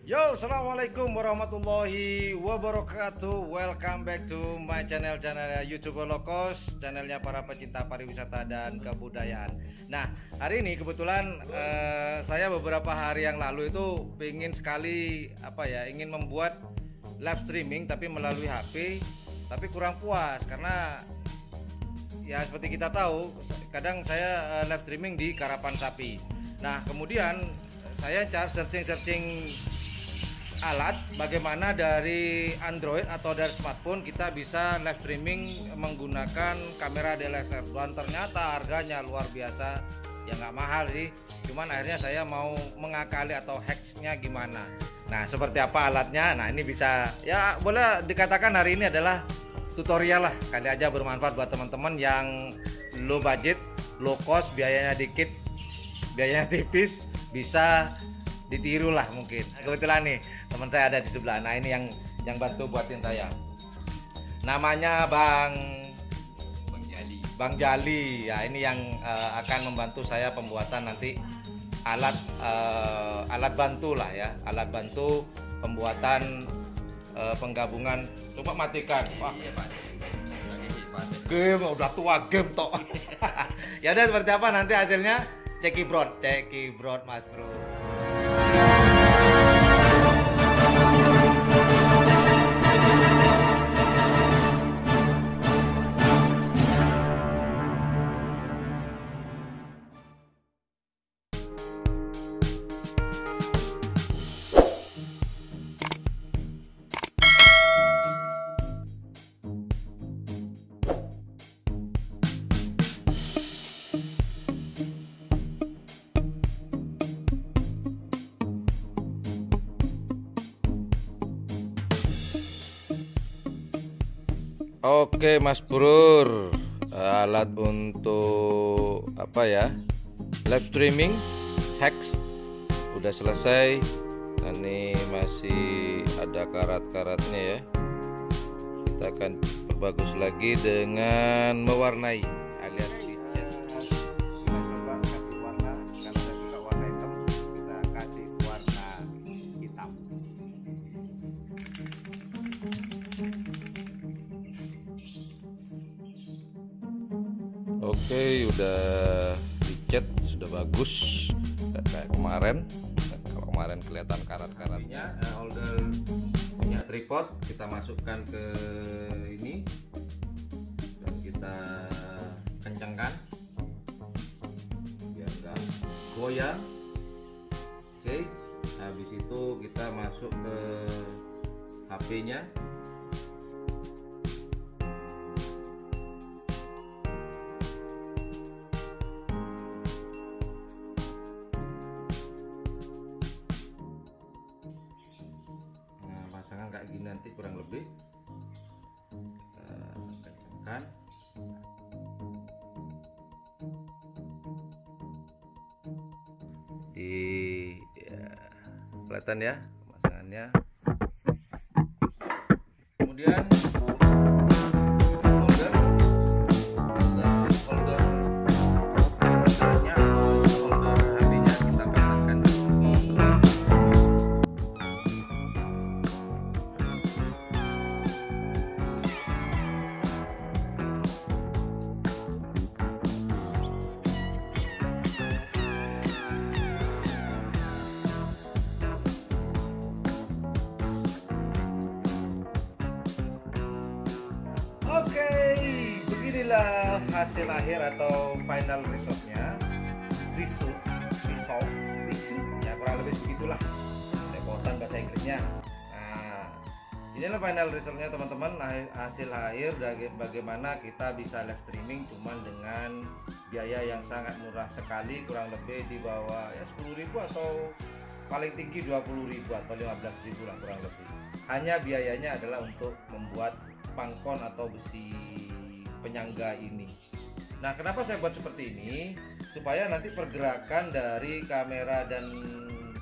Yo, assalamualaikum warahmatullahi wabarakatuh. Welcome back to my channel YouTuber Lokos, channelnya para pecinta pariwisata dan kebudayaan. Nah, hari ini kebetulan saya beberapa hari yang lalu itu ingin sekali ingin membuat live streaming tapi melalui HP, tapi kurang puas karena ya seperti kita tahu, kadang saya live streaming di Karapan Sapi. Nah, kemudian saya searching alat bagaimana dari Android atau dari smartphone kita bisa live streaming menggunakan kamera DSLR, dan ternyata harganya luar biasa, ya nggak mahal sih, cuman akhirnya saya mau mengakali atau hacksnya gimana. Nah, seperti apa alatnya? Nah, ini bisa ya boleh dikatakan hari ini adalah tutorial lah, kali aja bermanfaat buat teman-teman yang low budget, low cost, biayanya dikit, biayanya tipis, bisa ditiru lah mungkin. Kebetulan nih teman saya ada di sebelah. Nah, ini yang bantu buatin saya. Namanya Bang Jali. Ya, ini yang akan membantu saya pembuatan nanti alat bantu lah ya. Alat bantu pembuatan penggabungan. Coba matikan. Wah, game udah tua game toh. Ya udah, seperti apa nanti hasilnya? Cekibrot Mas Bro. Oke Mas Bro, alat untuk live streaming hacks udah selesai. Ini masih ada karat-karatnya ya. Kita akan perbagus lagi dengan mewarnai alias dicat. Kita coba kasih warna, karena saya suka warna hitam, kita kasih warna hitam. Oke, udah dicat, sudah bagus, kayak kemarin. Kalau kemarin kelihatan karat-karatnya. Holdernya tripod kita masukkan ke ini dan kita kencangkan biar nggak goyang. Oke, habis itu kita masuk ke HP-nya. Kayak gini nanti kurang lebih kencangkan. Kelihatan ya pemasangannya. Kemudian oke, beginilah hasil akhir atau final resultnya. Result ya, kurang lebih begitulah lepotan bahasa Inggrisnya. Nah, inilah final resultnya teman-teman, hasil akhir bagaimana kita bisa live streaming cuman dengan biaya yang sangat murah sekali, kurang lebih di bawah ya 10.000 atau paling tinggi 20.000 atau 15.000 lah kurang lebih. Hanya biayanya adalah untuk membuat pangkon atau besi penyangga ini. Nah, kenapa saya buat seperti ini? Supaya nanti pergerakan dari kamera dan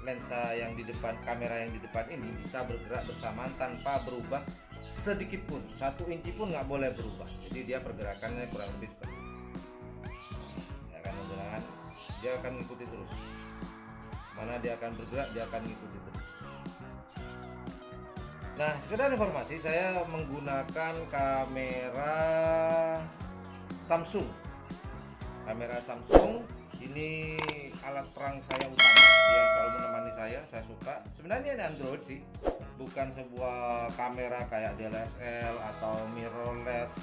lensa yang di depan, kamera yang di depan ini bisa bergerak bersamaan tanpa berubah sedikit pun, 1 inci pun nggak boleh berubah. Jadi dia pergerakannya kurang lebih seperti ini. Ya kan, dia akan mengikuti terus. Mana dia akan bergerak, dia akan mengikuti terus. Nah, sekedar informasi, saya menggunakan kamera Samsung. Kamera Samsung ini alat perang saya utama yang selalu menemani saya suka. Sebenarnya ini Android sih, bukan sebuah kamera kayak DSLR atau mirrorless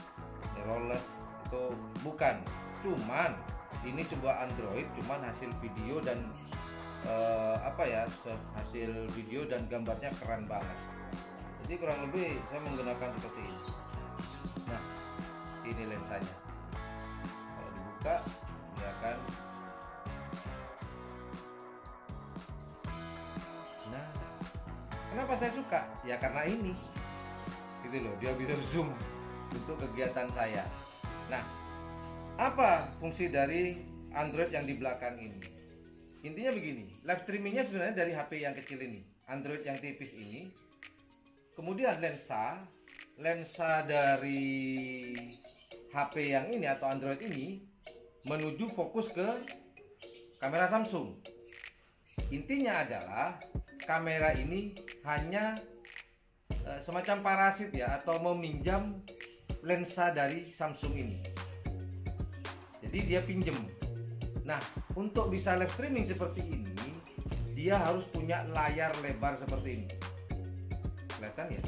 itu bukan. Cuman ini sebuah Android, cuman hasil video dan hasil video dan gambarnya keren banget. Jadi kurang lebih saya menggunakan seperti ini. Nah, ini lensanya. Kalau dibuka, dia akan. Nah, kenapa saya suka? Ya karena ini, gitu loh. Dia bisa zoom untuk kegiatan saya. Nah, apa fungsi dari Android yang di belakang ini? Intinya begini, live streamingnya sebenarnya dari HP yang kecil ini, Android yang tipis ini. Kemudian lensa dari HP yang ini atau Android ini menuju fokus ke kamera Samsung. Intinya adalah kamera ini hanya semacam parasit ya, atau meminjam lensa dari Samsung ini. Jadi dia pinjem. Nah, untuk bisa live streaming seperti ini, dia harus punya layar lebar seperti ini. Kelihatan ya?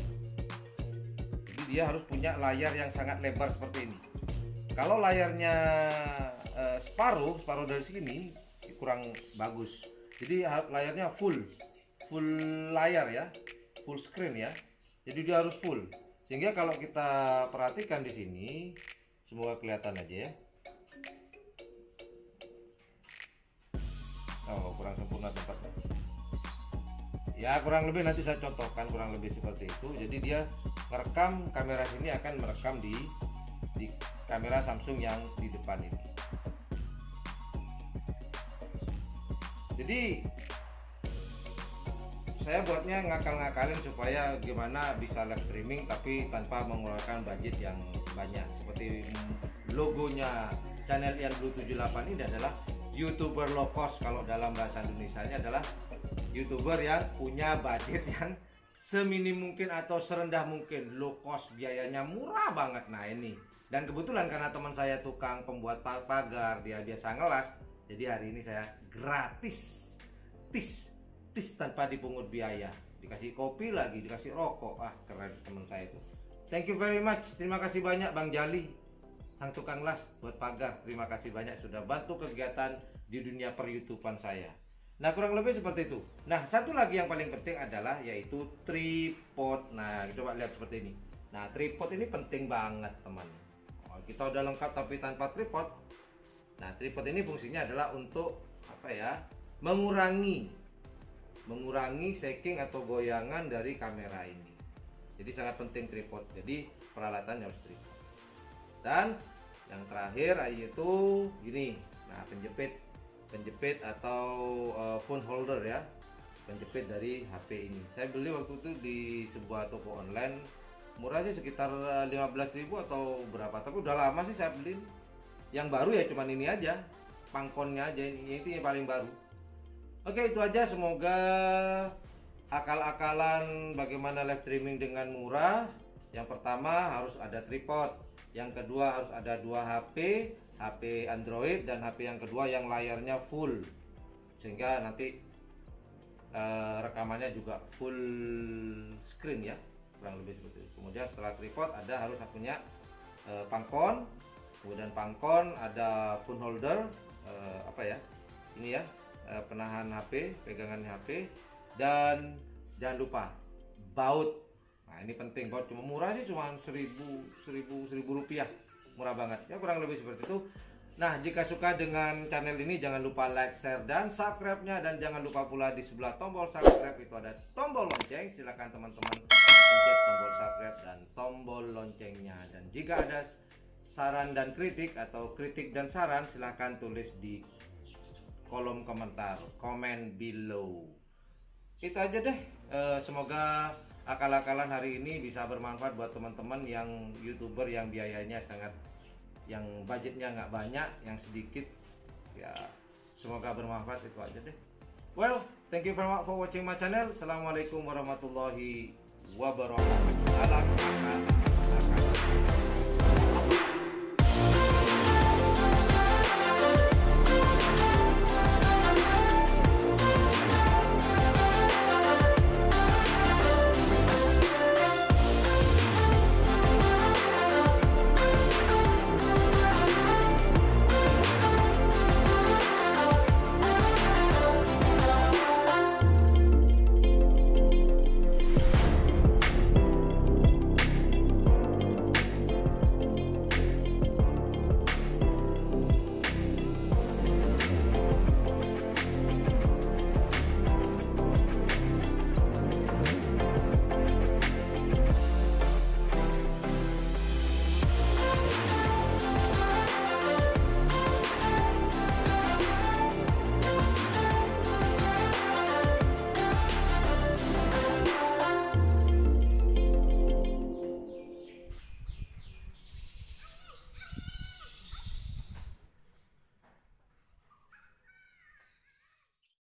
Jadi dia harus punya layar yang sangat lebar seperti ini. Kalau layarnya separuh dari sini kurang bagus. Jadi layarnya full layar ya, full screen ya. Jadi dia harus full. Sehingga kalau kita perhatikan di sini, semoga kelihatan aja ya. Oh, kurang sempurna tempatnya. Ya, kurang lebih nanti saya contohkan kurang lebih seperti itu. Jadi dia merekam, kamera sini akan merekam di kamera Samsung yang di depan ini. Jadi saya buatnya ngakal-ngakalin supaya gimana bisa live streaming tapi tanpa mengeluarkan budget yang banyak. Seperti logonya channel yang Blue 78 ini adalah YouTuber low cost. Kalau dalam bahasa Indonesianya adalah YouTuber yang punya budget yang seminim mungkin atau serendah mungkin, low cost, biayanya murah banget. Nah ini, dan kebetulan karena teman saya tukang pembuat pagar, dia biasa ngelas, jadi hari ini saya gratis tis tanpa dipungut biaya, dikasih kopi lagi, dikasih rokok. Keren teman saya itu. Thank you very much, terima kasih banyak Bang Jali, sang tukang las buat pagar. Terima kasih banyak sudah bantu kegiatan di dunia per-YouTubean saya. Nah, kurang lebih seperti itu. Nah, satu lagi yang paling penting adalah yaitu tripod. Nah, coba lihat seperti ini. Nah, tripod ini penting banget, teman. Kita udah lengkap tapi tanpa tripod. Nah, tripod ini fungsinya adalah untuk apa ya? Mengurangi shaking atau goyangan dari kamera ini. Jadi sangat penting tripod. Jadi peralatan harus tripod. Dan yang terakhir yaitu ini. Nah, penjepit atau phone holder ya, penjepit dari HP ini. Saya beli waktu itu di sebuah toko online, murah sih sekitar 15.000 atau berapa, tapi udah lama sih saya beli. Yang baru ya cuman ini aja, pangkonnya aja, ini yang paling baru. Oke, itu aja. Semoga akal-akalan bagaimana live streaming dengan murah. Yang pertama harus ada tripod, yang kedua harus ada 2 HP Android, dan HP yang kedua yang layarnya full, sehingga nanti rekamannya juga full screen ya, kurang lebih seperti itu. Kemudian setelah tripod harus punya pangkon, kemudian pangkon ada phone holder, ini ya, penahan HP, pegangan HP, dan jangan lupa baut. Nah ini penting, baut cuma murah sih, cuma 1.000 rupiah, murah banget ya, kurang lebih seperti itu. Nah, jika suka dengan channel ini jangan lupa like, share, dan subscribe-nya, dan jangan lupa pula di sebelah tombol subscribe itu ada tombol lonceng. Silakan teman-teman pencet tombol subscribe dan tombol loncengnya. Dan jika ada saran dan kritik atau kritik dan saran, silakan tulis di kolom komentar, comment below. Itu aja deh. Semoga akal-akalan hari ini bisa bermanfaat buat teman-teman yang YouTuber yang biayanya sangat, yang budgetnya nggak banyak, yang sedikit ya. Semoga bermanfaat. Itu aja deh. Well, thank you very much for watching my channel. Assalamualaikum warahmatullahi wabarakatuh. Salam makan.